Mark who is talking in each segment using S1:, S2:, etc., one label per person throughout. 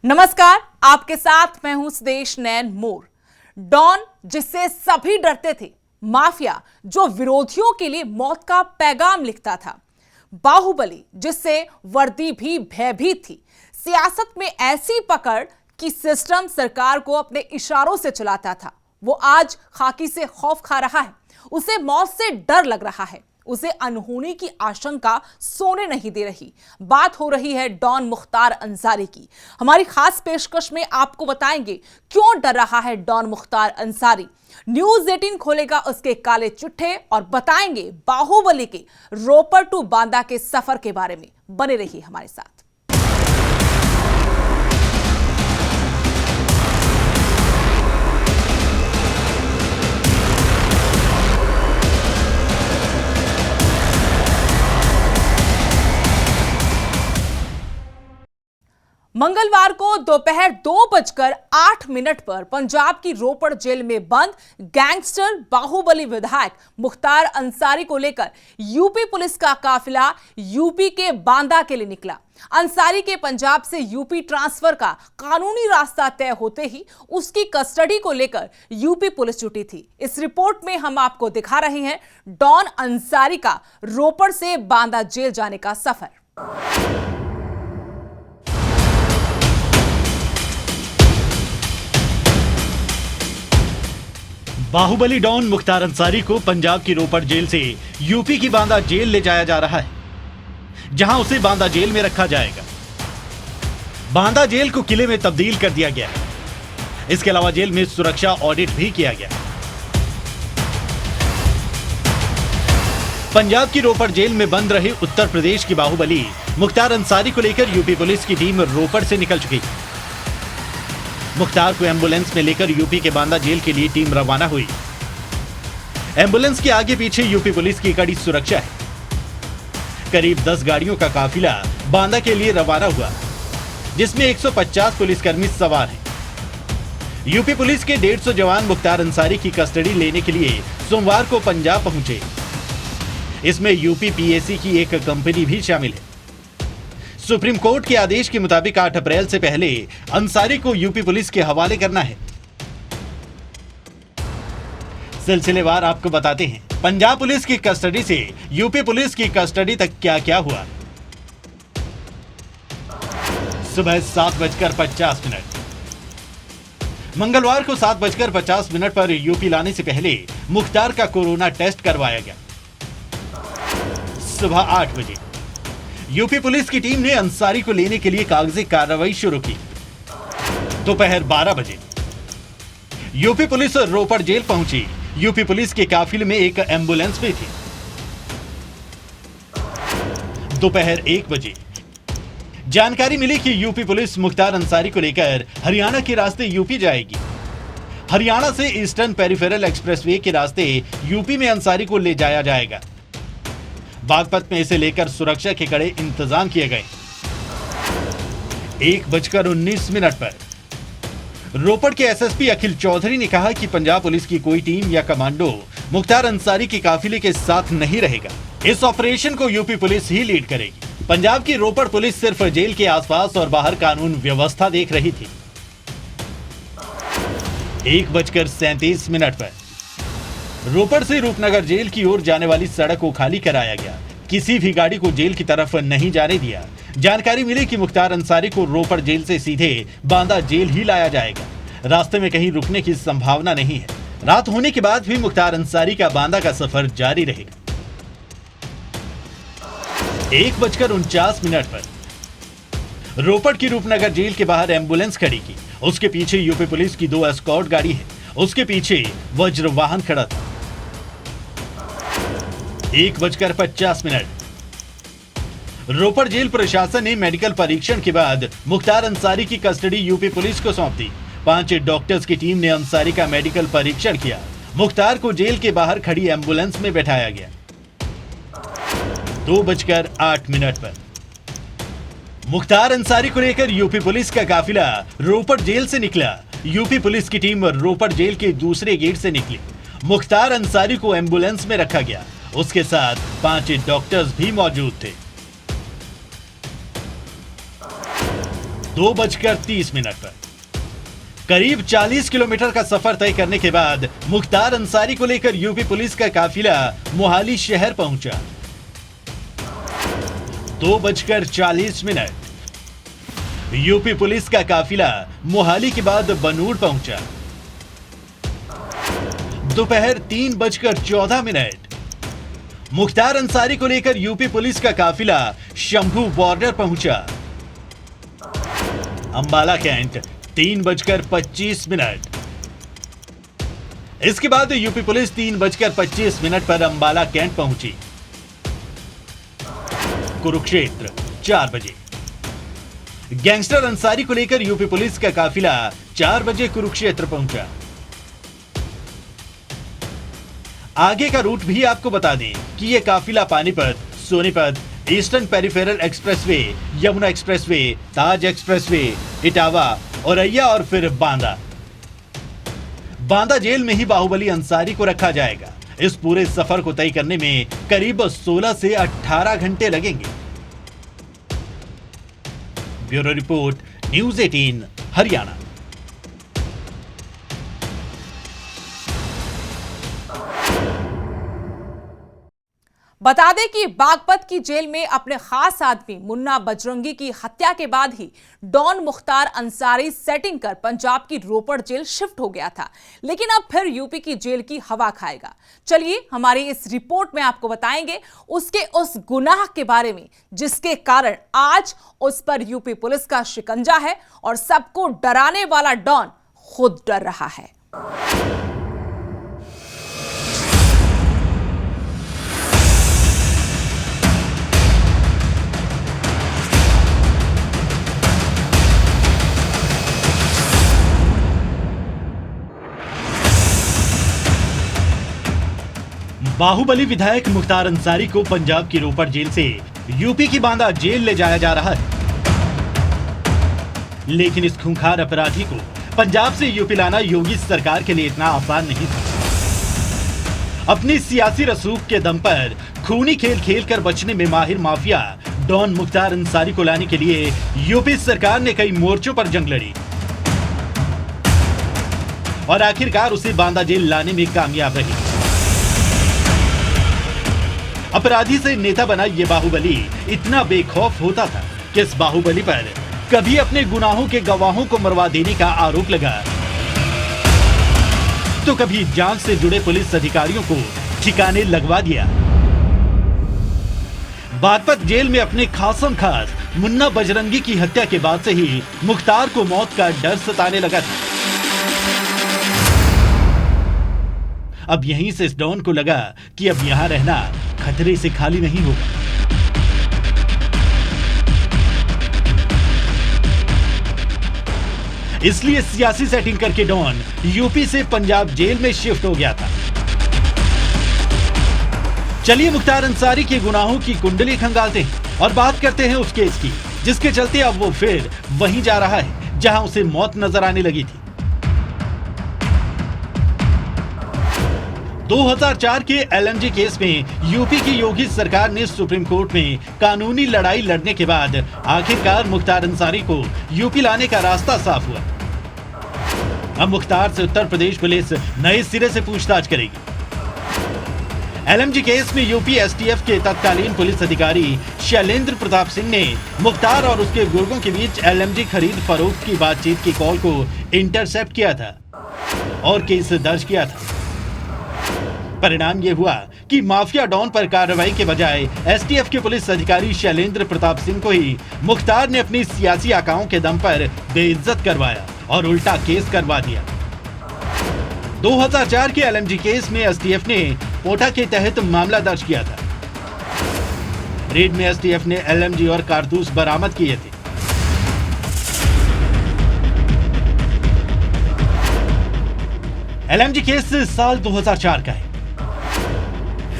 S1: नमस्कार, आपके साथ मैं हूं सुदेश नैन मोर। डॉन जिससे सभी डरते थे, माफिया जो विरोधियों के लिए मौत का पैगाम लिखता था, बाहुबली जिससे वर्दी भी भयभीत थी, सियासत में ऐसी पकड़ कि सिस्टम सरकार को अपने इशारों से चलाता था, वो आज खाकी से खौफ खा रहा है। उसे मौत से डर लग रहा है, उसे अनहोनी की आशंका सोने नहीं दे रही। बात हो रही है डॉन मुख्तार अंसारी की। हमारी खास पेशकश में आपको बताएंगे क्यों डर रहा है डॉन मुख्तार अंसारी। न्यूज 18 खोलेगा उसके काले चिट्ठे और बताएंगे बाहुबली के रोपर टू बांदा के सफर के बारे में। बने रहिए हमारे साथ। मंगलवार को दोपहर 2:08 पर पंजाब की रोपड़ जेल में बंद गैंगस्टर बाहुबली विधायक मुख्तार अंसारी को लेकर यूपी पुलिस का काफिला यूपी के बांदा के लिए निकला। अंसारी के पंजाब से यूपी ट्रांसफर का कानूनी रास्ता तय होते ही उसकी कस्टडी को लेकर यूपी पुलिस जुटी थी। इस रिपोर्ट में हम आपको दिखा रहे हैं डॉन अंसारी का रोपड़ से बांदा जेल जाने का सफर।
S2: बाहुबली डॉन मुख्तार अंसारी को पंजाब की रोपड़ जेल से यूपी की बांदा जेल ले जाया जा रहा है, जहां उसे बांदा जेल में रखा जाएगा। बांदा जेल को किले में तब्दील कर दिया गया है। इसके अलावा जेल में सुरक्षा ऑडिट भी किया गया। पंजाब की रोपड़ जेल में बंद रहे उत्तर प्रदेश की बाहुबली मुख्तार अंसारी को लेकर यूपी पुलिस की टीम रोपड़ से निकल चुकी है। मुख्तार को एम्बुलेंस में लेकर यूपी के बांदा जेल के लिए टीम रवाना हुई। एम्बुलेंस के आगे पीछे यूपी पुलिस की कड़ी सुरक्षा है। करीब 10 गाड़ियों का काफिला बांदा के लिए रवाना हुआ, जिसमें 150 पुलिसकर्मी सवार हैं। यूपी पुलिस के 150 जवान मुख्तार अंसारी की कस्टडी लेने के लिए सोमवार को पंजाब पहुंचे। इसमें यूपी पीएसी की एक कंपनी भी शामिल है। सुप्रीम कोर्ट के आदेश के मुताबिक 8 अप्रैल से पहले अंसारी को यूपी पुलिस के हवाले करना है। सिलसिलेवार आपको बताते हैं पंजाब पुलिस की कस्टडी से यूपी पुलिस की कस्टडी तक क्या क्या हुआ। सुबह 7:50 मंगलवार को 7:50 पर यूपी लाने से पहले मुख्तार का कोरोना टेस्ट करवाया गया। सुबह 8 बजे यूपी पुलिस की टीम ने अंसारी को लेने के लिए कागजी कार्रवाई शुरू की। दोपहर 12 बजे यूपी पुलिस रोपड़ जेल पहुंची। यूपी पुलिस के काफिले में एक एम्बुलेंस भी थी। दोपहर 1 बजे जानकारी मिली कि यूपी पुलिस मुख्तार अंसारी को लेकर हरियाणा के रास्ते यूपी जाएगी। हरियाणा से ईस्टर्न पेरिफेरल एक्सप्रेसवे के रास्ते यूपी में अंसारी को ले जाया जाएगा। बागपत में इसे लेकर सुरक्षा के कड़े इंतजाम किए गए। 1:19 पर रोपड़ के एसएसपी अखिल चौधरी ने कहा कि पंजाब पुलिस की कोई टीम या कमांडो मुख्तार अंसारी के काफिले के साथ नहीं रहेगा। इस ऑपरेशन को यूपी पुलिस ही लीड करेगी। पंजाब की रोपड़ पुलिस सिर्फ जेल के आसपास और बाहर कानून व्यवस्था देख रही थी। 1:37 पर रोपड़ से रूपनगर जेल की ओर जाने वाली सड़क को खाली कराया गया। किसी भी गाड़ी को जेल की तरफ नहीं जाने दिया। जानकारी मिली कि मुख्तार अंसारी को रोपड़ जेल से सीधे बांदा जेल ही लाया जाएगा। रास्ते में कहीं रुकने की संभावना नहीं है। रात होने के बाद भी मुख्तार अंसारी का बांदा का सफर जारी रहेगा। 1:49 पर रोपड़ की रूपनगर जेल के बाहर एम्बुलेंस खड़ी की। उसके पीछे यूपी पुलिस की 2 एस्कॉर्ट गाड़ी है। उसके पीछे वज्र वाहन खड़ा था। 1:50 रोपड़ जेल प्रशासन ने मेडिकल परीक्षण के बाद मुख्तार अंसारी की कस्टडी यूपी पुलिस को सौंप दी। 5 डॉक्टर्स की टीम ने अंसारी का मेडिकल परीक्षण किया। मुख्तार को जेल के बाहर खड़ी एम्बुलेंस में बैठाया गया। 2:08 पर मुख्तार अंसारी को लेकर यूपी पुलिस का काफिला रोपड़ जेल से निकला। यूपी पुलिस की टीम रोपड़ जेल के दूसरे गेट से निकली। मुख्तार अंसारी को एम्बुलेंस में रखा गया। उसके साथ 5 डॉक्टर्स भी मौजूद थे। 2:30 पर करीब 40 किलोमीटर का सफर तय करने के बाद मुख्तार अंसारी को लेकर यूपी पुलिस का काफिला मोहाली शहर पहुंचा। 2:40 यूपी पुलिस का काफिला मोहाली के बाद बनूड़ पहुंचा। दोपहर 3:14 मुख्तार अंसारी को लेकर यूपी पुलिस का काफिला शंभू बॉर्डर पहुंचा। अंबाला कैंट 3:25। इसके बाद यूपी पुलिस 3:25 पर अंबाला कैंट पहुंची। कुरुक्षेत्र 4 बजे गैंगस्टर अंसारी को लेकर यूपी पुलिस का काफिला 4 बजे कुरुक्षेत्र पहुंचा। आगे का रूट भी आपको बता दें कि यह काफिला Panipat, Sonipat, Eastern Peripheral Expressway, Yamuna Expressway, Taj Expressway, Etawah, Auraiya और फिर बांदा जेल में ही बाहुबली अंसारी को रखा जाएगा। इस पूरे सफर को तय करने में करीब 16 से 18 घंटे लगेंगे। Bureau report, news 18 Haryana.
S1: बता दें कि बागपत की जेल में अपने खास आदमी मुन्ना बजरंगी की हत्या के बाद ही डॉन मुख्तार अंसारी सेटिंग कर पंजाब की रोपड़ जेल शिफ्ट हो गया था, लेकिन अब फिर यूपी की जेल की हवा खाएगा। चलिए हमारी इस रिपोर्ट में आपको बताएंगे उसके उस गुनाह के बारे में जिसके कारण आज उस पर यूपी पुलिस का शिकंजा है और सबको डराने वाला डॉन खुद डर रहा है।
S2: बाहुबली विधायक मुख्तार अंसारी को पंजाब की रोपड़ जेल से यूपी की बांदा जेल ले जाया जा रहा है, लेकिन इस खूंखार अपराधी को पंजाब से यूपी लाना योगी सरकार के लिए इतना आसान नहीं था। अपनी सियासी रसूख के दम पर खूनी खेल खेलकर बचने में माहिर माफिया डॉन मुख्तार अंसारी को लाने के लिए यूपी सरकार ने कई मोर्चों पर जंग लड़ी और आखिरकार उसे बांदा जेल लाने में कामयाब रही। अपराधी से नेता बना ये बाहुबली इतना बेखौफ होता था कि इस बाहुबली पर कभी अपने गुनाहों के गवाहों को मरवा देने का आरोप लगा, तो कभी जांच से जुड़े पुलिस अधिकारियों को ठिकाने लगवा दिया। बागपत जेल में अपने खासम खास मुन्ना बजरंगी की हत्या के बाद से ही मुख्तार को मौत का डर सताने लगा था। अब यहीं से इस डॉन को लगा कि अब यहां रहना खतरे से खाली नहीं होगा। इसलिए सियासी सेटिंग करके डॉन यूपी से पंजाब जेल में शिफ्ट हो गया था। चलिए मुख्तार अंसारी के गुनाहों की कुंडली खंगालते हैं और बात करते हैं उस केस की जिसके चलते अब वो फिर वहीं जा रहा है जहां उसे मौत नजर आने लगी थी। 2004 के एलएमजी केस में यूपी की योगी सरकार ने सुप्रीम कोर्ट में कानूनी लड़ाई लड़ने के बाद आखिरकार मुख्तार अंसारी को यूपी लाने का रास्ता साफ हुआ। अब मुख्तार से उत्तर प्रदेश पुलिस नए सिरे से पूछताछ करेगी। एलएमजी केस में यूपी एसटीएफ के तत्कालीन पुलिस अधिकारी शैलेंद्र प्रताप सिंह ने मुख्तार और उसके गुर्गों के बीच एलएमजी खरीद फरोख्त की बातचीत की कॉल को इंटरसेप्ट किया था और केस दर्ज किया था। परिणाम यह हुआ कि माफिया डॉन पर कार्रवाई के बजाय एसटीएफ के पुलिस अधिकारी शैलेंद्र प्रताप सिंह को ही मुख्तार ने अपनी सियासी आकाओं के दम पर बेइज्जत करवाया और उल्टा केस करवा दिया। 2004 के एलएमजी केस में एसटीएफ ने पोटा के तहत मामला दर्ज किया था। रेड में एसटीएफ ने एलएमजी और कारतूस बरामद किए थे। एलएमजी केस साल 2004 का है।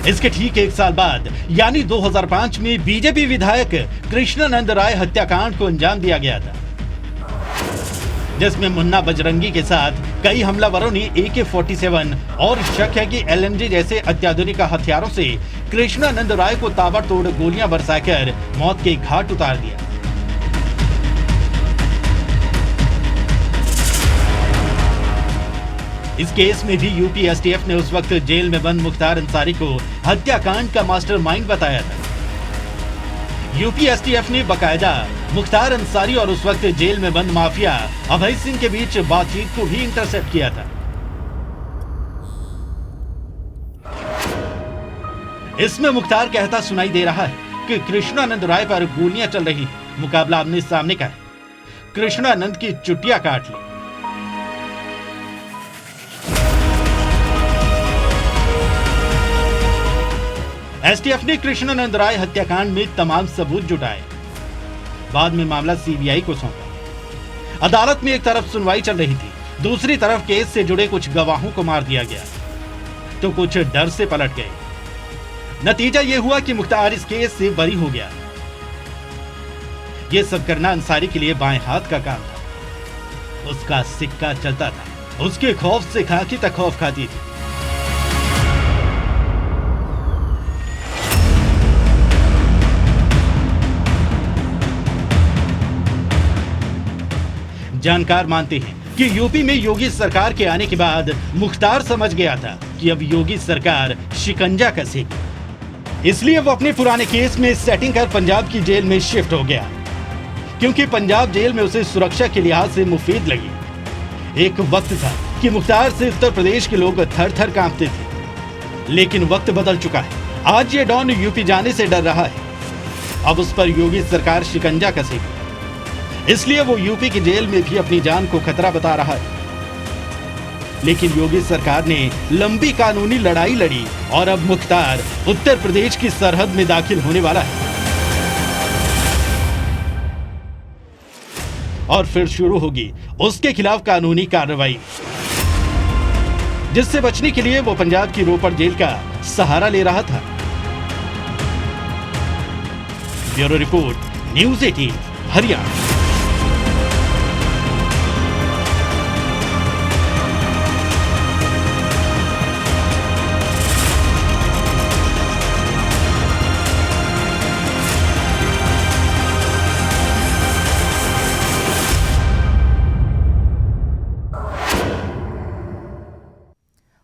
S2: इसके ठीक एक साल बाद यानी 2005 में बीजेपी विधायक कृष्णानंद राय हत्याकांड को अंजाम दिया गया था, जिसमें मुन्ना बजरंगी के साथ कई हमलावरों ने AK-47 और शक है कि LMG जैसे अत्याधुनिक हथियारों से कृष्णानंद राय को ताबड़तोड़ गोलियां बरसाकर मौत के घाट उतार दिया। इस केस में भी यूपी एसटीएफ ने उस वक्त जेल में बंद मुख्तार अंसारी को हत्याकांड का मास्टरमाइंड बताया था। यूपी एसटीएफ ने बकायदा मुख्तार अंसारी और उस वक्त जेल में बंद माफिया अभय सिंह के बीच बातचीत को भी इंटरसेप्ट किया था। इसमें मुख्तार कहता सुनाई दे रहा है कि कृष्णानंद राय पर गोलियां चल रही हैं। मुकाबला आमने सामने का है। कृष्णानंद की चुटिया काट ली। एसटीएफ ने कृष्णानंद राय हत्याकांड में तमाम सबूत जुटाए। बाद में मामला सीबीआई को सौंपा। अदालत में एक तरफ सुनवाई चल रही थी, दूसरी तरफ केस से जुड़े कुछ गवाहों को मार दिया गया तो कुछ डर से पलट गए। नतीजा यह हुआ कि मुख्तार इस केस से बरी हो गया। यह सब करना अंसारी के लिए बाएं हाथ का काम था। उसका सिक्का चलता था। उसके खौफ से खाकी तक खौफ खाती थी। जानकार मानते हैं कि यूपी में योगी सरकार के आने के बाद मुख्तार समझ गया था कि अब योगी सरकार शिकंजा कसेगी। इसलिए वो अपने पुराने केस में सेटिंग कर पंजाब की जेल में शिफ्ट हो गया, क्योंकि पंजाब जेल में उसे सुरक्षा के लिहाज से मुफीद लगी। एक वक्त था कि मुख्तार से उत्तर प्रदेश के लोग थर थर कांपते थे, लेकिन वक्त बदल चुका है। आज ये डॉन यूपी जाने से डर रहा है। अब उस पर योगी सरकार शिकंजा कसेगी, इसलिए वो यूपी की जेल में भी अपनी जान को खतरा बता रहा है। लेकिन योगी सरकार ने लंबी कानूनी लड़ाई लड़ी और अब मुख्तार उत्तर प्रदेश की सरहद में दाखिल होने वाला है। और फिर शुरू होगी उसके खिलाफ कानूनी कार्रवाई, जिससे बचने के लिए वो पंजाब की रोपड़ जेल का सहारा ले रहा था। Bureau report, news 18 Haryana.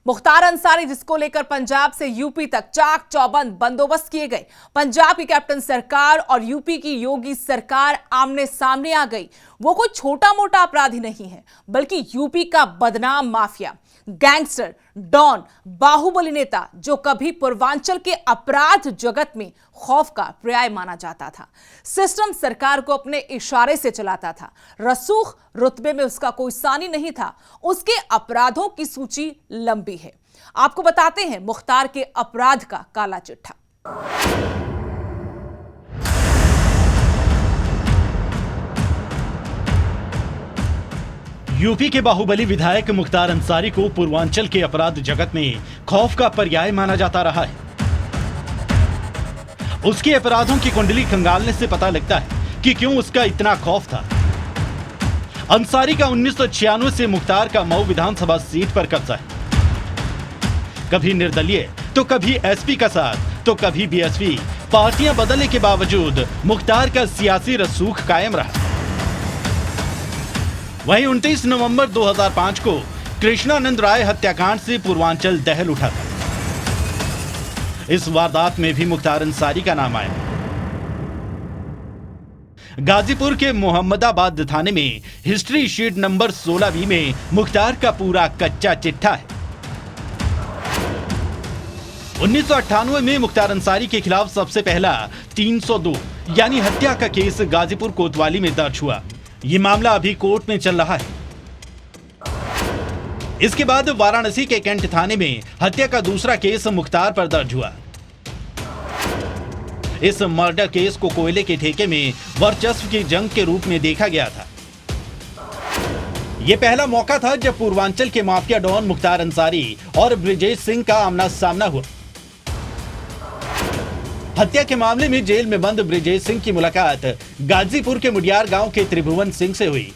S1: Mukhtar Ansari, जिसको लेकर पंजाब से यूपी तक चाक चौबंद बंदोबस्त किए गए। पंजाब की कैप्टन सरकार और यूपी की योगी सरकार आमने सामने आ गई। वो कोई छोटा मोटा अपराधी नहीं है, बल्कि यूपी का बदनाम माफिया, गैंगस्टर, डॉन, बाहुबली नेता, जो कभी पूर्वांचल के अपराध जगत में खौफ का पर्याय माना जाता था। सिस्टम सरकार को अपने इशारे से चलाता था। रसूख रुतबे में उसका कोई सानी नहीं था। उसके अपराधों की सूची लंबी है। आपको बताते हैं मुख्तार के अपराध का काला चिट्ठा।
S2: यूपी के बाहुबली विधायक मुख्तार अंसारी को पूर्वांचल के अपराध जगत में खौफ का पर्याय माना जाता रहा है। उसके अपराधों की कुंडली खंगालने से पता लगता है कि क्यों उसका इतना खौफ था। अंसारी का 1996 से मुख्तार का मऊ विधानसभा सीट पर कब्जा है। कभी निर्दलीय तो कभी एसपी का साथ तो कभी बीएसपी। पार्टियां बदलने के बावजूद मुख्तार का सियासी रसूख कायम रहा। वहीं 29 नवंबर 2005 को कृष्णानंद राय हत्याकांड से पूर्वांचल दहल उठा था। इस वारदात में भी मुख्तार अंसारी का नाम आया। गाजीपुर के मोहम्मदाबाद थाने में हिस्ट्री शीट नंबर 16B में मुख्तार का पूरा कच्चा चिट्ठा है। 1998 में मुख्तार अंसारी के खिलाफ सबसे पहला 302 यानी हत्या का केस गाजीपुर कोतवाली में दर्ज हुआ। ये मामला अभी कोर्ट में चल रहा है। इसके बाद वाराणसी के कैंट थाने में हत्या का दूसरा केस मुख्तार पर दर्ज हुआ। इस मर्डर केस को कोयले के ठेके में वर्चस्व की जंग के रूप में देखा गया था। यह पहला मौका था जब पूर्वांचल के माफिया डॉन मुख्तार अंसारी और ब्रिजेश सिंह का आमना सामना हुआ। हत्या के मामले में जेल में बंद ब्रिजेश सिंह की मुलाकात गाजीपुर के मुडियार गांव के त्रिभुवन सिंह से हुई।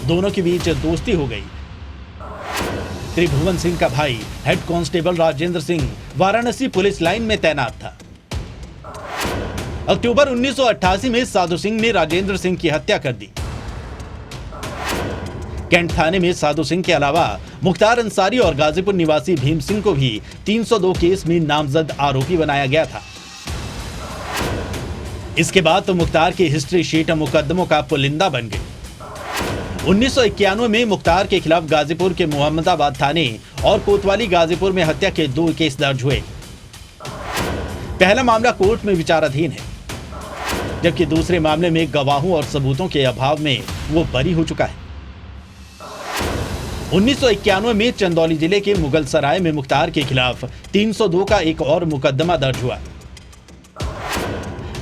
S2: दोनों के बीच दोस्ती हो गई। त्रिभुवन सिंह का भाई head constable Rajendra Singh Varanasi police line में तैनात था। अक्टूबर 1988 में साधु सिंह ने राजेंद्र सिंह की हत्या कर दी। कैंट थाने में साधु सिंह के अलावा मुख्तार अंसारी और गाजीपुर निवासी भीम सिंह को भी 302 केस में नामजद आरोपी बनाया गया था। इसके बाद तो मुख्तार की हिस्ट्री शीट मुकदमों का पुलिंदा बन गई। 1991 में मुख्तार के खिलाफ गाजीपुर के मोहम्मदाबाद थाने और कोतवाली गाजीपुर में हत्या के 2 केस दर्ज हुए। पहला मामला कोर्ट में विचाराधीन है, जबकि दूसरे मामले में गवाहों और सबूतों के अभाव में वो बरी हो चुका है। 1991 में चंदौली जिले के मुगलसराय में मुख्तार के खिलाफ 302 का एक और मुकदमा दर्ज हुआ।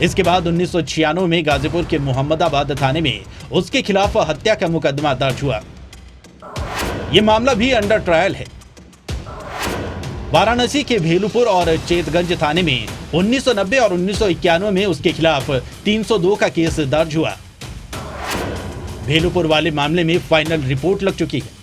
S2: इसके बाद 1996 में गाजीपुर के मोहम्मदाबाद थाने में उसके खिलाफ हत्या का मुकदमा दर्ज हुआ। यह मामला भी अंडर ट्रायल है। वाराणसी के भेलुपुर और चेतगंज थाने में 1990 और 1991 में उसके खिलाफ 302 का केस दर्ज हुआ। भेलुपुर वाले मामले में फाइनल रिपोर्ट लग चुकी है।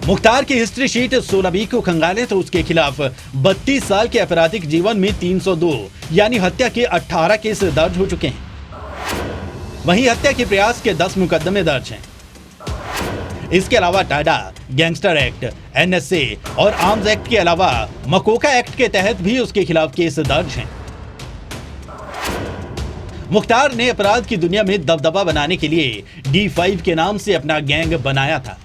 S2: मुख्तार की हिस्ट्री शीट 16 को खंगाले तो उसके खिलाफ 32 साल के आपराधिक जीवन में 302 यानी हत्या के 18 केस दर्ज हो चुके हैं। वहीं हत्या के प्रयास के 10 मुकदमे दर्ज हैं। इसके अलावा टाडा, गैंगस्टर एक्ट, NSA और आर्म्स एक्ट के अलावा मकोका एक्ट के तहत भी उसके खिलाफ केस दर्ज हैं। मुख्तार ने अपराध की दुनिया में दबदबा बनाने के लिए D5 के नाम से अपना गैंग बनाया था।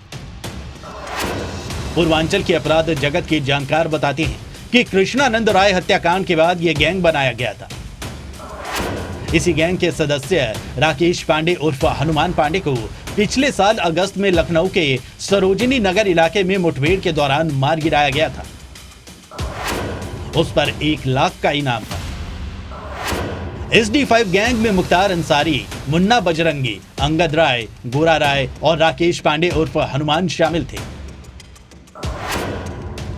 S2: पूर्वांचल के अपराध जगत के जानकार बताते हैं कि कृष्णानंद राय हत्याकांड के बाद यह गैंग बनाया गया था। इसी गैंग के सदस्य राकेश पांडे उर्फ हनुमान पांडे को पिछले साल अगस्त में लखनऊ के सरोजिनी नगर इलाके में मुठभेड़ के दौरान मार गिराया गया था। उस पर 1 लाख का इनाम था। इस D5 गैंग में मुख्तार अंसारी, मुन्ना बजरंगी, अंगद राय, गोरा राय और राकेश पांडे उर्फ हनुमान शामिल थे।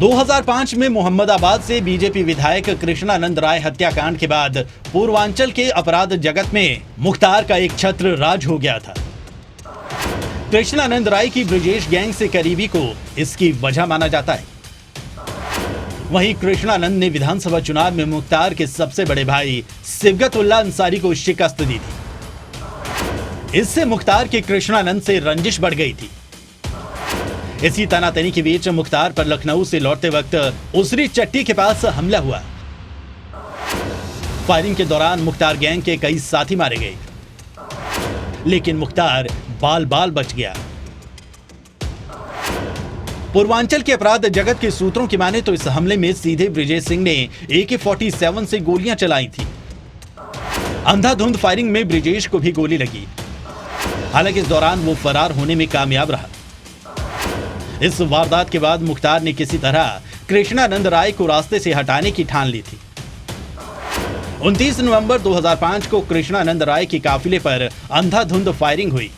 S2: 2005 में मोहम्मदाबाद से बीजेपी विधायक कृष्णानंद राय हत्याकांड के बाद पूर्वांचल के अपराध जगत में मुख्तार का एक छत्र राज हो गया था। कृष्णानंद राय की ब्रिजेश गैंग से करीबी को इसकी वजह माना जाता है। वहीं कृष्णानंद ने विधानसभा चुनाव में मुख्तार के सबसे बड़े भाई सिबगतुल्लाह अंसारी को शिकस्त दी थी। इससे मुख्तार के कृष्णानंद से रंजिश बढ़ गई थी। इसी तनातनी के बीच मुख्तार पर लखनऊ से लौटते वक्त उसरी चट्टी के पास हमला हुआ। फायरिंग के दौरान मुख्तार गैंग के कई साथी मारे गए, लेकिन मुख्तार बाल बाल बच गया। पूर्वांचल के अपराध जगत के सूत्रों की माने तो इस हमले में सीधे ब्रिजेश सिंह ने AK-47 से गोलियां चलाई थी। अंधाधुंध फायरिंग में ब्रिजेश को भी गोली लगी। हालांकि इस दौरान वो फरार होने में कामयाब रहा। इस वारदात के बाद मुख्तार ने किसी तरह कृष्णानंद राय को रास्ते से हटाने की ठान ली थी। 29 नवंबर 2005 को कृष्णानंद राय के काफिले पर अंधाधुंध फायरिंग हुई।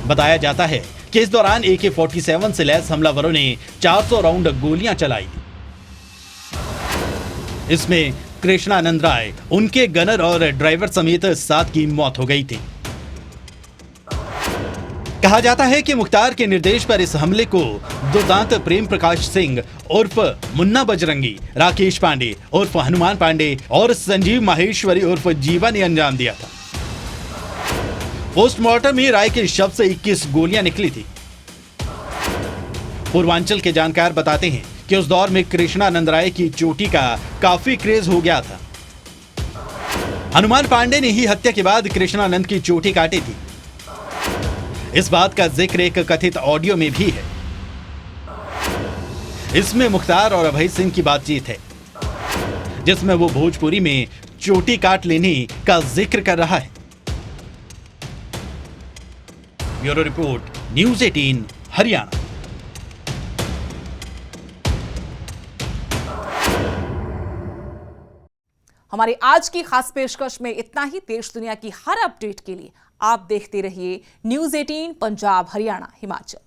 S2: बताया जाता है कि इस दौरान AK-47 से लैस हमलावरों ने 400 राउंड गोलियां चलाई। इसमें कृष्णानंद राय, उनके गनर और ड्राइवर समेत 7 की मौत हो गई थी। कहा जाता है कि मुख्तार के निर्देश पर इस हमले को दुर्दांत प्रेम प्रकाश सिंह उर्फ मुन्ना बजरंगी, राकेश पांडे उर्फ हनुमान पांडे और संजीव माहेश्वरी उर्फ जीवा ने अंजाम दिया था। पोस्टमार्टम में राय के शव से 21 गोलियां निकली थी। पूर्वांचल के जानकार बताते हैं कि उस दौर में कृष्णानंद राय की चोटी का काफी क्रेज हो गया था। हनुमान पांडे ने ही हत्या के बाद कृष्णानंद की चोटी काटी थी। इस बात का जिक्र एक कथित ऑडियो में भी है। इसमें मुख्तार और अभय सिंह की बातचीत है, जिसमें वो भोजपुरी में चोटी काट लेने का जिक्र कर रहा है। Bureau report, news 18 Haryana.
S1: हमारी आज की खास पेशकश में इतना ही। देश दुनिया की हर अपडेट के लिए आप देखते रहिए न्यूज़ 18 पंजाब, हरियाणा, हिमाचल।